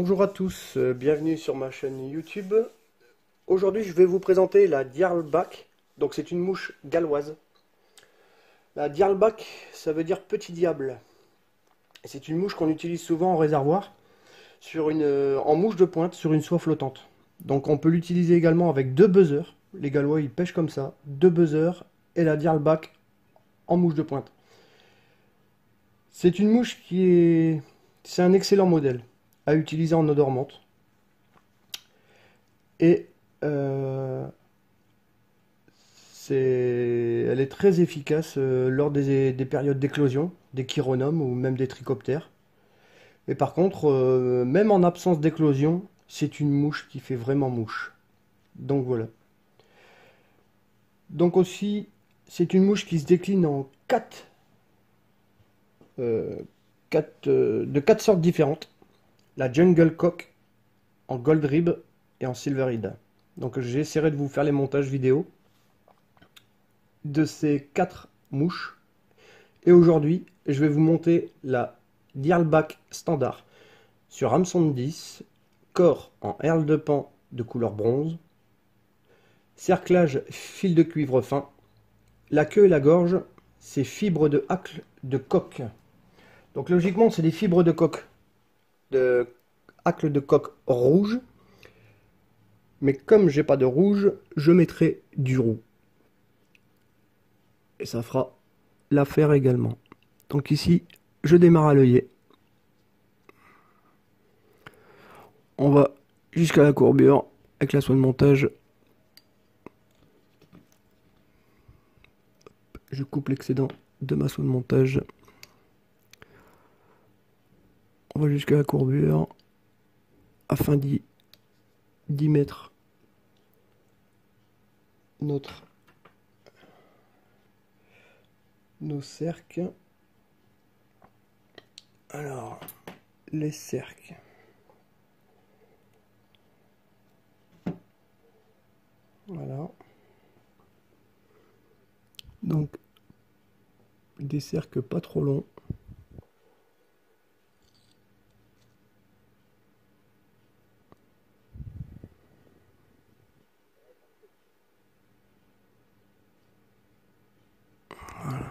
Bonjour à tous, bienvenue sur ma chaîne YouTube. Aujourd'hui, je vais vous présenter la Diarlbach. Donc, c'est une mouche galloise. La Diarlbach, ça veut dire petit diable. C'est une mouche qu'on utilise souvent en réservoir, en mouche de pointe, sur une soie flottante. Donc, on peut l'utiliser également avec deux buzzers. Les Gallois, ils pêchent comme ça, deux buzzers et la Diarlbach en mouche de pointe. C'est une mouche c'est un excellent modèle à utiliser en eau dormante. Et elle est très efficace lors des périodes d'éclosion, des chironomes ou même des trichoptères. Et par contre, même en absence d'éclosion, c'est une mouche qui fait vraiment mouche. Donc voilà. Donc aussi, c'est une mouche qui se décline en de quatre sortes différentes. La Jungle Cock, en Gold Rib et en Silver Head. Donc j'essaierai de vous faire les montages vidéo de ces quatre mouches. Et aujourd'hui, je vais vous monter la Diarlbach standard sur hameçon de 10, corps en herle de pan de couleur bronze, cerclage fil de cuivre fin, la queue et la gorge, c'est fibres de hacle de coq. Donc logiquement, c'est des fibres de coq, de hacle de coq rouge. Mais comme j'ai pas de rouge, je mettrai du roux. Et ça fera l'affaire également. Donc ici, je démarre à l'œillet. On va jusqu'à la courbure avec la soie de montage. Je coupe l'excédent de ma soie de montage. On va jusqu'à la courbure afin d'y mettre nos cercles. Alors, les cercles. Voilà. Donc, des cercles pas trop longs. Voilà.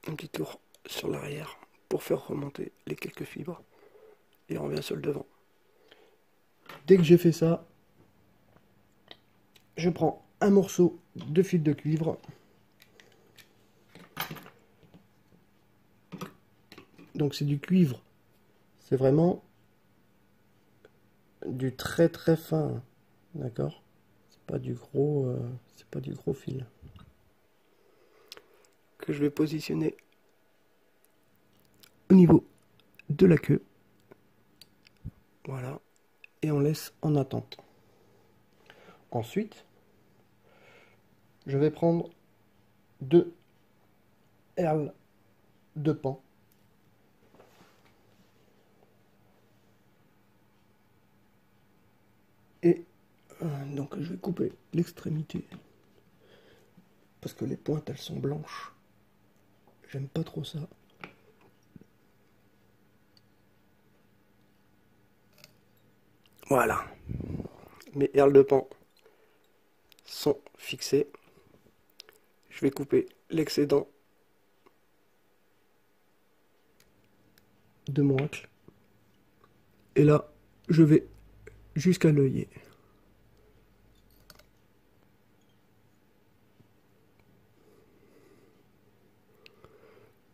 Un petit tour sur l'arrière pour faire remonter les quelques fibres. Et on revient sur le devant. Dès que j'ai fait ça, je prends un morceau de fil de cuivre. Donc c'est du cuivre. C'est vraiment du très très fin. D'accord? C'est pas du gros fil. Que je vais positionner au niveau de la queue. Voilà. Et on laisse en attente. Ensuite, je vais prendre deux herles de pan. Et donc je vais couper l'extrémité. Parce que les pointes, elles sont blanches. J'aime pas trop ça. Voilà. Mes herles de pan sont fixées. Je vais couper l'excédent de mon hacle. Et là, je vais jusqu'à l'œillet.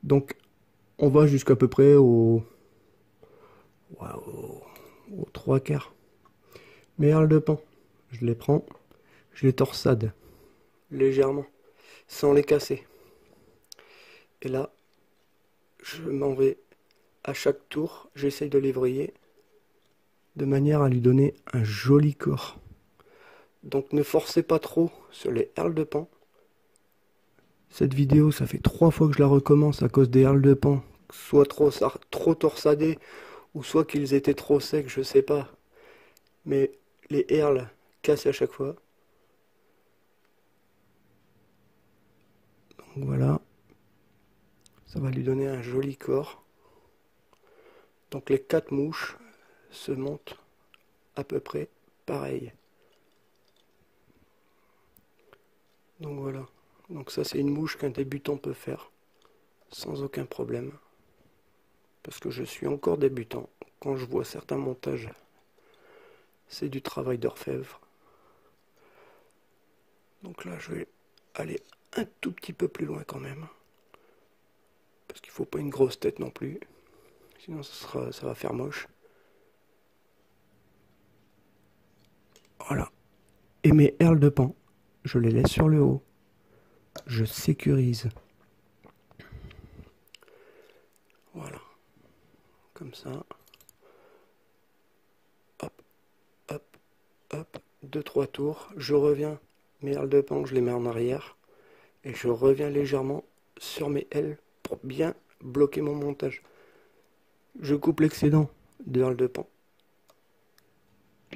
Donc, on va jusqu'à peu près aux 3/4. Mes herles de pan, je les prends, je les torsade légèrement, sans les casser. Et là, je m'en vais à chaque tour, j'essaye de les vriller de manière à lui donner un joli corps. Donc ne forcez pas trop sur les herles de pan. Cette vidéo, ça fait 3 fois que je la recommence à cause des herles de pan, soit trop torsadés, ou soit qu'ils étaient trop secs, je sais pas. Mais les herles cassent à chaque fois. Donc voilà, ça va lui donner un joli corps. Donc les 4 mouches se montent à peu près pareil. Donc voilà. Donc ça c'est une mouche qu'un débutant peut faire sans aucun problème. Parce que je suis encore débutant. Quand je vois certains montages, c'est du travail d'orfèvre. Donc là je vais aller un tout petit peu plus loin quand même. Parce qu'il ne faut pas une grosse tête non plus. Sinon ça va faire moche. Voilà. Et mes herles de pan, je les laisse sur le haut. Je sécurise. Voilà. Comme ça. Hop, hop, hop. 2-3 tours. Je reviens. Mes herles de pan, je les mets en arrière. Et je reviens légèrement sur mes ailes pour bien bloquer mon montage. Je coupe l'excédent de herles de pan.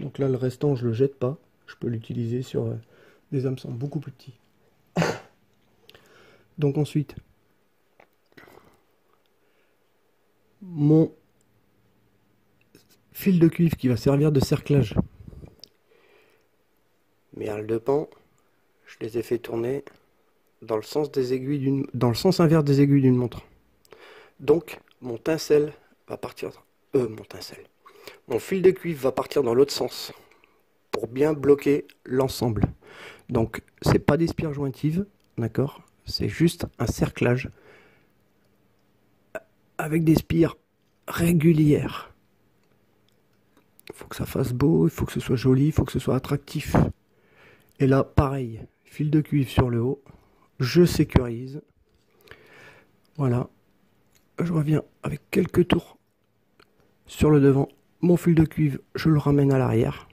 Donc là, le restant, je le jette pas. Je peux l'utiliser sur des hameçons beaucoup plus petits. Donc ensuite, mon fil de cuivre qui va servir de cerclage. Mes halles de pan, je les ai fait tourner dans le sens des aiguilles dans le sens inverse des aiguilles d'une montre. Donc mon tincelle va partir. Mon fil de cuivre va partir dans l'autre sens pour bien bloquer l'ensemble. Donc c'est pas des spires jointives, d'accord? C'est juste un cerclage avec des spires régulières. Il faut que ça fasse beau, il faut que ce soit joli, il faut que ce soit attractif. Et là, pareil, fil de cuivre sur le haut, je sécurise. Voilà, je reviens avec quelques tours sur le devant. Mon fil de cuivre, je le ramène à l'arrière.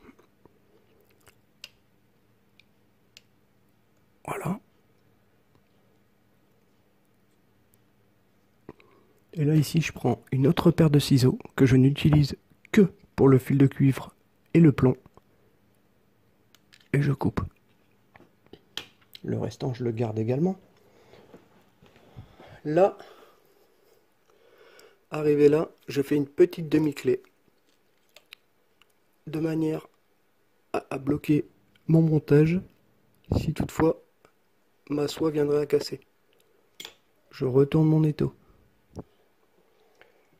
Voilà. Et là, ici, je prends une autre paire de ciseaux que je n'utilise que pour le fil de cuivre et le plomb. Et je coupe. Le restant, je le garde également. Là, arrivé là, je fais une petite demi-clé de manière à bloquer mon montage si toutefois ma soie viendrait à casser. Je retourne mon étau.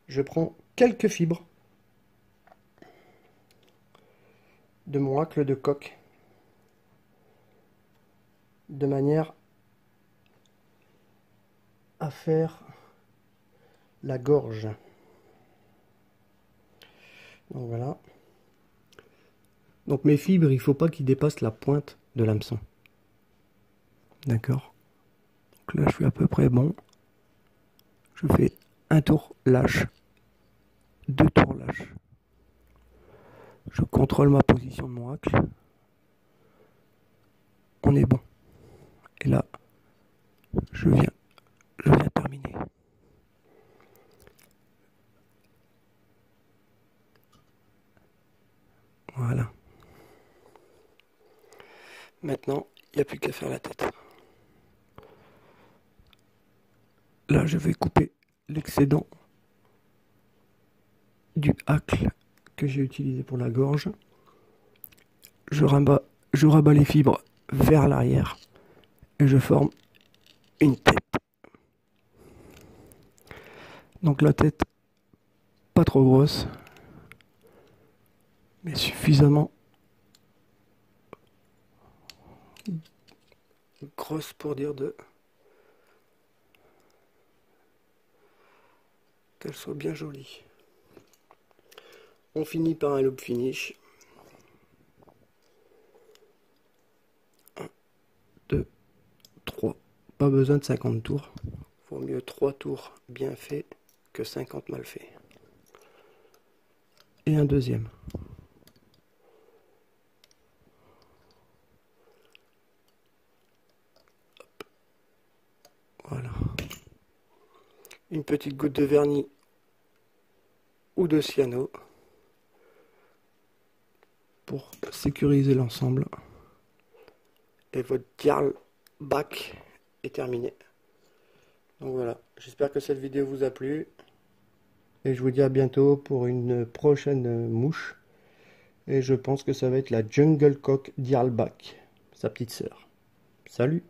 Je prends quelques fibres de mon hacle de coq de manière à faire la gorge. Donc voilà. Donc mes fibres, il ne faut pas qu'ils dépassent la pointe de l'hameçon. D'accord. Donc là, je suis à peu près bon. Je fais un tour lâche, 2 tours lâche. Je contrôle ma position de mon hacle. On est bon. Et là, je viens terminer. Voilà. Maintenant, il n'y a plus qu'à faire la tête. Là, je vais couper l'excédent du hacle que j'ai utilisé pour la gorge. Je rabats les fibres vers l'arrière et je forme une tête. Donc la tête, pas trop grosse, mais suffisamment grosse pour dire qu'elle soit bien jolie. On finit par un loop finish. 1, 2, 3. Pas besoin de 50 tours. Vaut mieux 3 tours bien faits que 50 mal faits. Et un deuxième. Hop. Voilà. Une petite goutte de vernis ou de cyano pour sécuriser l'ensemble. Et votre diarle bac est terminé. Donc voilà, j'espère que cette vidéo vous a plu. Et je vous dis à bientôt pour une prochaine mouche. Et je pense que ça va être la Jungle Cock d'Irlbach, sa petite sœur. Salut!